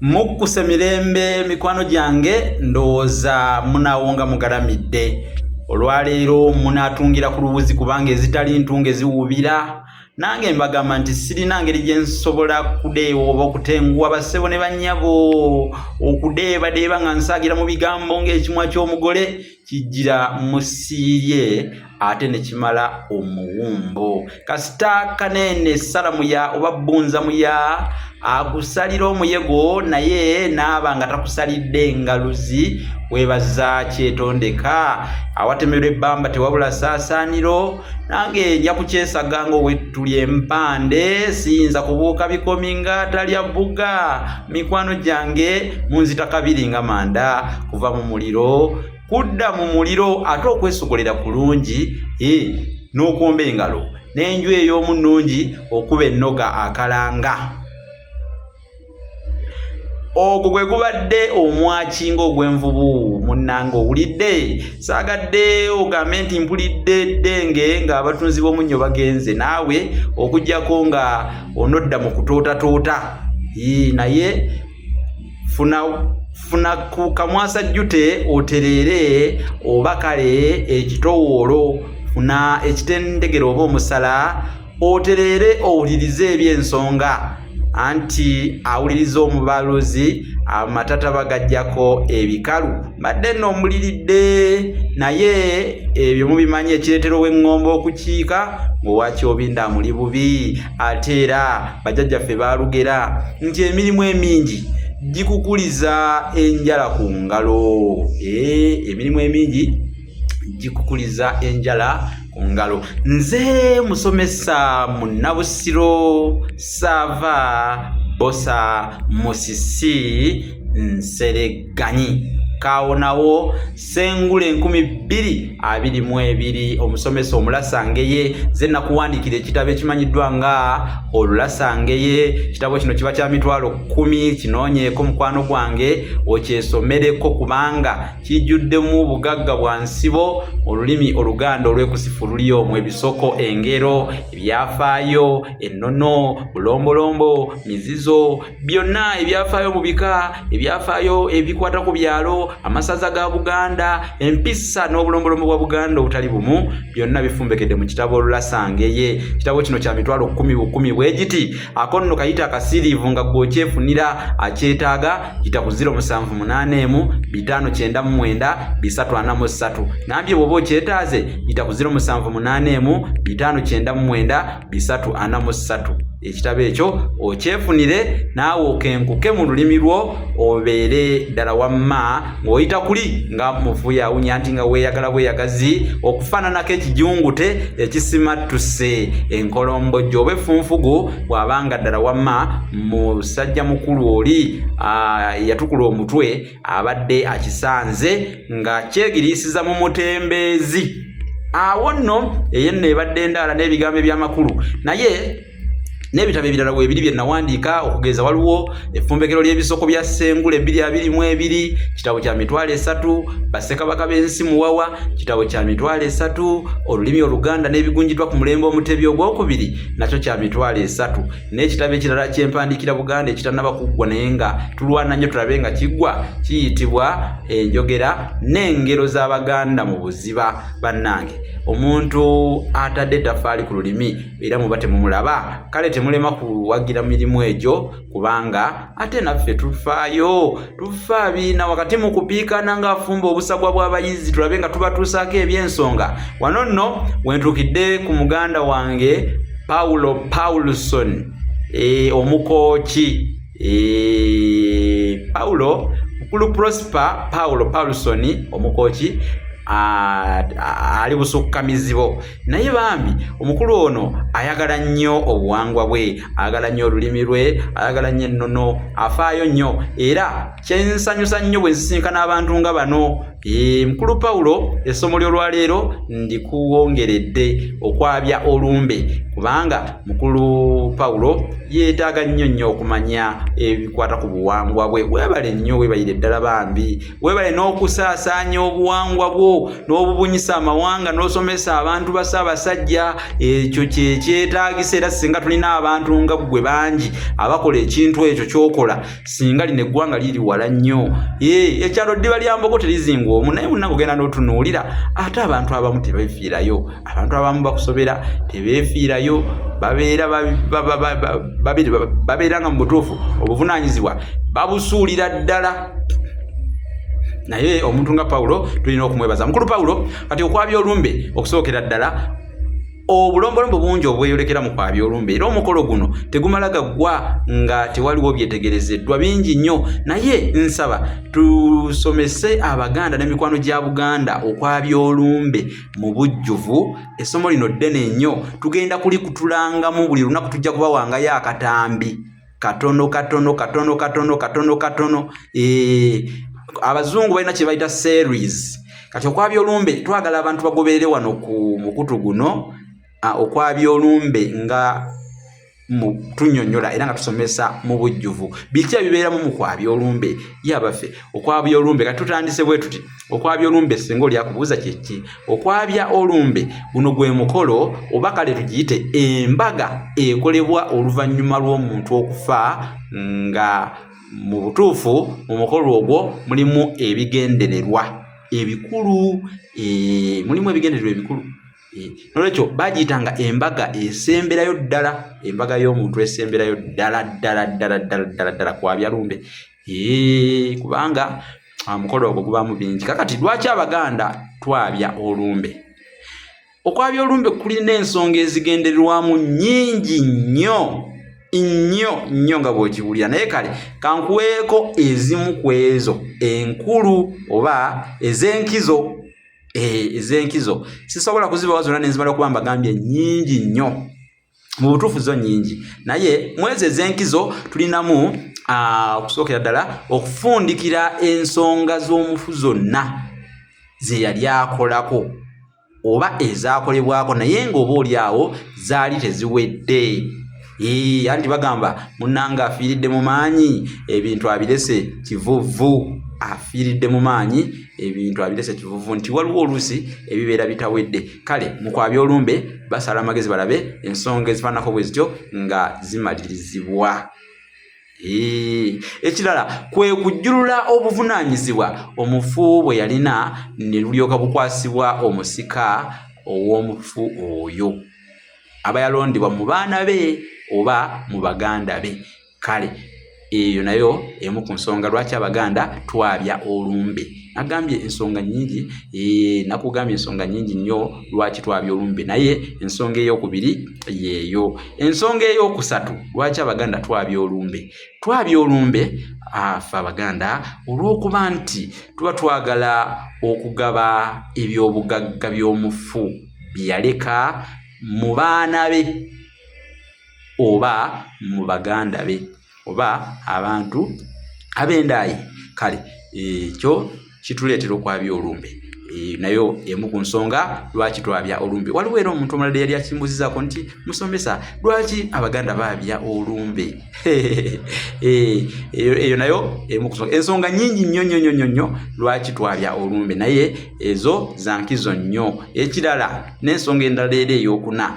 Mukkuse mirembe mikwano gyange ndowooza munawonga mugalamidde. Olwaleero munatungira ku luwuzi kubanga ezitali ntunge ziwubira. Nange mbagamba nti sirina ngeri gye nsobola kudeewa oba okutenguwa bassebo ne bannyabo okudeebadeeba nga nsaagira mu bigambo ng'ekimwa ky'omugole kijjira musiirye ate ne kimala omuwumbo. Kasita Kanene Salamuya oba Bunzamuya akusalira omuyego naye naaba nga takusalidde ngaluzi weebaza kyetondeka. Awatemerwa ebbamba tewabula saasaaniro. Nange nja kukyesaga ng'owetuli empande siyinza kubuuka bikomi nga talya bbuga. Mikwano gyange munzita kabiri nga manda kuva mu muliro kudda mu muliro ate okwesogolera kulungi n'okwomba engalo n'enju ey'omu nnungi okuba ennoga akalanga. Ogwo gwe gubadde omwaki ng'ogw'envubu munnange owulidde. Saagadde ogambe nti mpulidde ddenge ng'abatunzi b'omunnyo bagenze naawe okuggyako nga onodda mu kutootatoota. Naye funa ku kamwasajjute otereere oba kale ekitowoolo, funa ekitendegero oba omusala otereere owulirize eby'ensonga. Anti awuliriza omubalozi amatata bagajjako ebikalu. Mbadde nno omuliridde naye ebyo mubimanyi ekireetera ow'eŋŋombe okukiika ng'owakyobinda muli bubi. Ate era bajjajjaffe baalugera nti emirimu emingi gikukuliza enjala ku ngalo. Emirimu emingi gikukuliza enjala ku ngalo. Nze musomesa Munnabusiro Sava Bosa Musisi Nsereganyi Kawonawo Sengule 2022 omusomesa Omulasangeeye. Ze nakuwandiikira ekitabo ekimanyiddwa nga Olulasangeeye. Kitabo kino kiba kya mitwalo 10. Kinoonyeeko mukwano gwange okyesomereko kubanga kijjuddemu bugagga bwa nsibo, olulimi Oluganda olwekusifu luli omwo, ebisoko, engero, ebyafaayo, ennono, bulombolombo, mizizo, byonna ebyafaayo mu bika, ebyafaayo ebikwata ku byalo, amasaza ga Buganda, empisa n'obulombolombo bwa Buganda obutali bumu, byonna bifumbekedde mu kitabo Olulasangeeye. Kitabo kino kya mitwalo 10 bwe giti. Akonno kayita akasiriivu nga gw'okyefunira akyetaaga yita ku 078 599 343. Nambye bw'oba okyetaaze yita ku 078 599 343. Ekitabo ekyo okyefunire naawe okenkuke mu lulimi lwo obeere ddala wamma ng'oyita kuli nga muvuya awunya nti nga weeyagala bweyagazi okufaananako ekijungute ekisimattuse enkolombojjo oba effunfugu bw'abanga ddala wamma musajja mukulu oli yatukula omutwe abadde akisanze nga kyegiriisiza mu mutembeezi. Awo nno eyenno ebadde endaala n'ebigambo eby'amakulu naye n'ebitabo ebirala weebiri bye nawandiika okugeza waliwo effumbekero ly'ebisoko bya Sengule 2022, kitabo kya mitwalo 3 Bassekabaka b'ensi muwawa, kitabo kya mitwalo 3 Olulimi Oluganda n'ebigunjibwa ku mulembe Omutebi ogwokubiri nakyo kya mitwalo 3, n'ekitabo ekirala ky'empandiikira Buganda ekitannaba kuggwa naye nga tulwana nnyo tulabe nga kiggwa kiyitibwa Enjogera n'engero z'Abaganda mu buziba. Bannange, omuntu atadde ettafaali ku lulimi era muba temumulaba, kale temulema kuwagira mirimu egyo kubanga ate naffe tufaayo biina wakati mu kupiikana ng'afumba obusagwa bw'abayizi tulabe nga tubatuusaako eby'ensonga. Wano nno wentuukidde ku muganda wange Paulo Paulson omukooki Paulo Mukulu Prosper Paulo Paulson omukooki ali busukka mizibo. Naye bambi omukulu ono ayagala nnyo obuwangwa bwe, ayagala nnyo olulimi lwe, ayagala nnyo ennono, afaayo nnyo era kyensanyusa nnyo bwe nsisinkana abantu nga bano Mukulu Paulo essomo ly'olwaleero ndikuwongeredde okwabya olumbe kubanga Mukulu Paulo yeetaaga nnyo okumanya ebikwata ku buwangwa bwe. Weebale nnyo, weebalire ddala bambi, weebale n'okusaasaanya obuwangwa bwo n'obubunyisa amawanga n'osomesa abantu ba Ssaabasajja. Ekyo kye kyetaagisa, era singa tulina abantu nga ggwe bangi abakola ekintu ekyo ky'okola, singa lino eggwanga liri wala nnyo. Ekyalo ddiba lya Mbogo terizingwa omu, naye munnange ogenda n'otunuulira ate abantu abamu tebeefiirayo, abantu abamu bakusobera tebeefiirayo, babeera nga mu butuufu obuvunaanyizibwa babusuulira ddala. Naye omuntu nga Paulo tulina okumwebaza. Mukulu Paulo kati okwabya olumbe okusookera ddala obulombolombo bungi obweyolekera mu kwabya olumbe, era omukolo guno tegumala gaggwa nga tewaliwo byetegerezeddwa bingi nnyo. Naye nsaba tusomese Abaganda n'emikwano gya Buganda okwabya olumbe mu bujjuvu. Essomo lino ddene nnyo, tugenda kulikutulangamu buli lunaku, tujja kubawangayo akatambi katono. Abazungu balina kye bayita series. Kati okwabya olumbe twagala abantu bagoberere wano ku mukutu guno, okwabya olumbe nga tunyonyola era nga tusomesa mu bujjuvu biki ebibeeramu mu kwabya olumbe. Yabaffe okwabya olumbe kati tutandise bwe tuti. Okwabya olumbe singa oli akubuuza kyeki. Okwabya olumbe guno gwe mukolo oba kale tugiyite embaga ekolebwa oluvannyuma lw'omuntu okufa, nga mu butuufu mu mukolo ogwo mulimu ebigendererwa ebikulu, mulimu ebigendererwa ebikulu. Nolwekyo bagiyitanga embaga esemberayo ddala, embaga y'omuntu esemberayo ddala kwabya lumbe. Kubanga mukolo ogwo gubaamu bingi. Kakati lwaki Abaganda twabya olumbe? Okwabya olumbe kulina ensonga ezigendererwamu nnyingi nnyo nga bw'okiwulira, naye kale kankuweeko ezimu ku ezo enkulu oba ez'enkizo. Sisobola kuzibawa zonna nenzimala okuba mbagambye nnyingi nnyo, mu butuufu zo nnyingi, naye mu ezo ez'enkizo tulinamu okusookera ddala okufundikira ensonga z'omufu zonna ze yali akolako oba ezaakolebwako naye ng'oba oli awo zaali teziwedde. Anti bagamba munnanga afiiridde mu maanyi ebintu abirese kivuvvu, afiiridde mu maanyi ebintu abirese kivuvvu, nti waliwo oluusi ebibeera bitawedde. Kale mu kwabya olumbe basala amagezi balabe ensonga ezifaanako bwe zityo nga zimalirizibwa. Ekirala kwe kujjulula obuvunaanyizibwa omufu bwe yalina ne lulyoka bukwasibwa omusika ow'omufu oyo aba yalondebwa mu baana be oba mu baganda be. Kale eyo nayo emu ku nsonga lwaki Abaganda twabya olumbe. Nagambye ensonga nnyingi, nakugambye ensonga nnyingi nnyo lwaki twabya olumbe, naye ensonga ey'okubiri yeeyo. Ensonga ey'okusatu lwaki Abaganda twabya olumbe. Twabya olumbe ffe Abaganda olw'okuba nti tuba twagala okugaba ebyobugagga by'omufu bye yaleka mu baana be oba mu baganda be oba abantu ab'endaayi. Kale ekyo kituleetera okwabya olumbe. Nayo emu ku nsonga lwaki twabya olumbe. Waliwo era omuntu omulala yali akimbuzizaako nti musomesa lwaki Abaganda baabya olumbe? Eyo nayo emu ku nsonga. Ensonga nnyingi nnyo lwaki twabya olumbe, naye ezo za nkizo nnyo. Ekirala n'ensonga endala era ey'okuna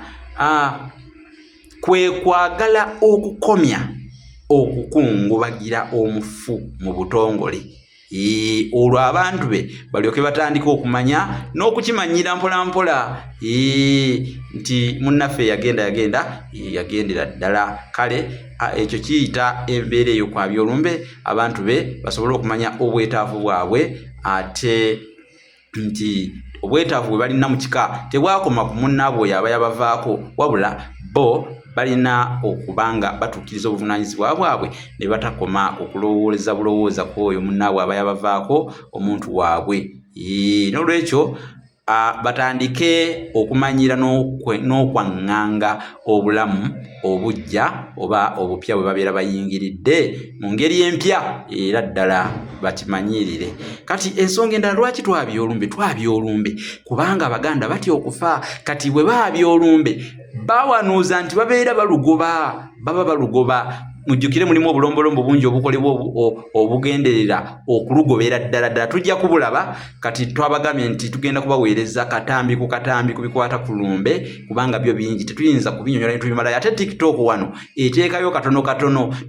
kwe kwagala okukomya okukungubagira omufu mu butongole. Olwo abantu be balyoke batandika okumanya n'okukimanyira mpola nti munnaffe yagendera ddala. Kale ekyo kiyita embeera eyo kwabya olumbe, abantu be basobole okumanya obwetaavu bwabwe, ate nti obwetaavu bwe balina mu kika tebwakoma ku munnaabwe oyo aba yabavaako, wabula bo balina okubanga batuukiriza obuvunaanyizibwa bwabwe ne batakoma okulowooleza bulowooza ku oyo munnaabwe aba yabavaako omuntu waabwe. N'olwekyo batandike okumanyira n'okwaŋŋanga obulamu obujja oba obupya bwe babeera bayingiridde mu ngeri empya era ddala bakimanyirire. Kati ensonga endala lwaki twabya olumbe kubanga Abaganda batya okufa. Kati bwe baabya olumbe bawanuuza nti babeera balugoba mujjukire mulimu obulombolombo bungi obukolebwa obugenderera okulugobera ddala tujja kubulaba. Kati twabagambye nti tugenda kubaweereza katambi ku bikwata ku lumbe kubanga byo bingi tetuyinza kubinyonyola ne tubimalayo. Ate TikTok wano eteekayo katono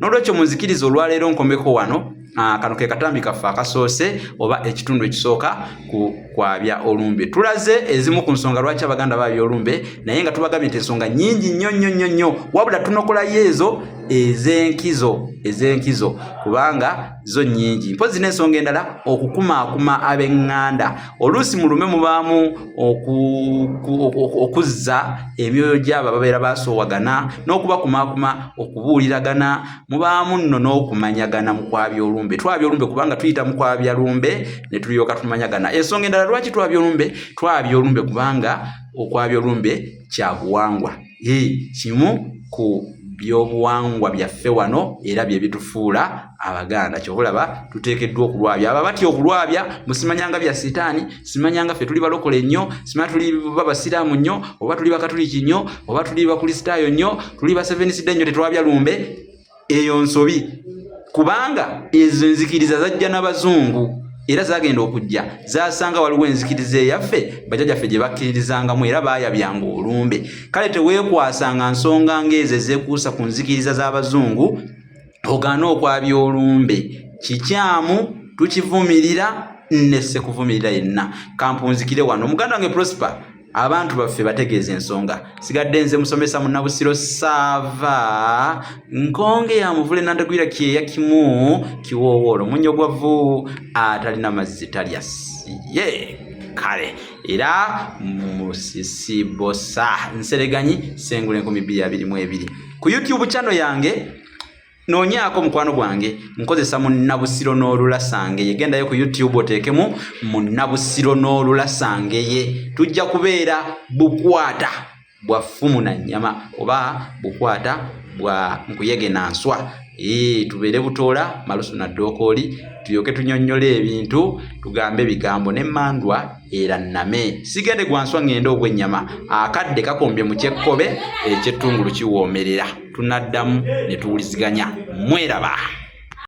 n'olwekyo munzikiriza olwaleero nkomeko wano kano ke katambi kaffe akasoose oba ekitundu ekisooka ku kwabya olumbe. Tulaze ezimu ku nsonga lwaki Abaganda baabya olumbe naye nga tubagambye nti ensonga nnyingi nnyo wabula tunokolayo ezo ez'enkizo kubanga zo nnyingi. Mpozi n'ensonga endala okukumaakuma ab'eŋŋanda. Oluusi mu lume mubaamu okuzza emyoyo gy'abo ababeera basoowagana n'okubakumaakuma okubuuliragana mubaamu nno n'okumanyagana mu kwabya olumbe. Twabya olumbe kubanga tuyita mu kwabya lumbe ne tulyoka tumanyagana. Ensonga endala lwaki twabya olumbe kubanga okwabya olumbe kya buwangwa. Kimu ku byobuwangwa byaffe wano era bye bitufuula Abaganda. Kyobulaba tuteekeddwa okulwabya. Aba batya okulwabya musimanyanga bya sitaani, simanyanga ffe tuli balokole nnyo, simanya tuli babasiraamu nnyo oba tuli bakatuliki nnyo oba tuli bakristaayo nnyo tuli ba Seventh Day nnyo tetwabya lumbe. Eyo nsobi kubanga ezo enzikiriza zajja n'Abazungu era zagenda okujja zasanga waliwo enzikiriza eyaffe bajjajjaffe gye bakkirizangamu era baayabyanga olumbe. Kale teweekwasanga nsonga ng'ezo ezeekuusa ku nzikiriza z'Abazungu ogaana okwabya olumbe. Kikyamu tukivumirira nesse kuvumirira yenna. Kampunzikire wano Omuganda wange Prosper abantu baffe bategeeza ensonga. Sigadde nze musomesa Munnabusiro Saava nkonge ya muvule nandagwira kyeya kimu kiwoowoolo munyogwavu atalina mazzi talya ye kale era musisibosa nsereganyi Sengule 2022 ku YouTube channel yange. Noonyaako mukwano gwange nkozesa Munnabusiro n'Olulasange. Yegendayo ku YouTube oteekemu Munnabusiro n'Olulasange. Tujja kubeera bukwata bwa ffumu na nnyama oba bukwata bwa nkuyege na nswa. Tubeere butoola malusu na ddokooli tuyoke tunyonnyole ebintu tugambe bigambo n'emmandwa era nname. Sigende gwa nswa ngende ogw'ennyama akadde kakombye mu kyekkobe eky'ettungulu kiwoomerera. Tunaddamu ne tuwuliziganya. Mweraba.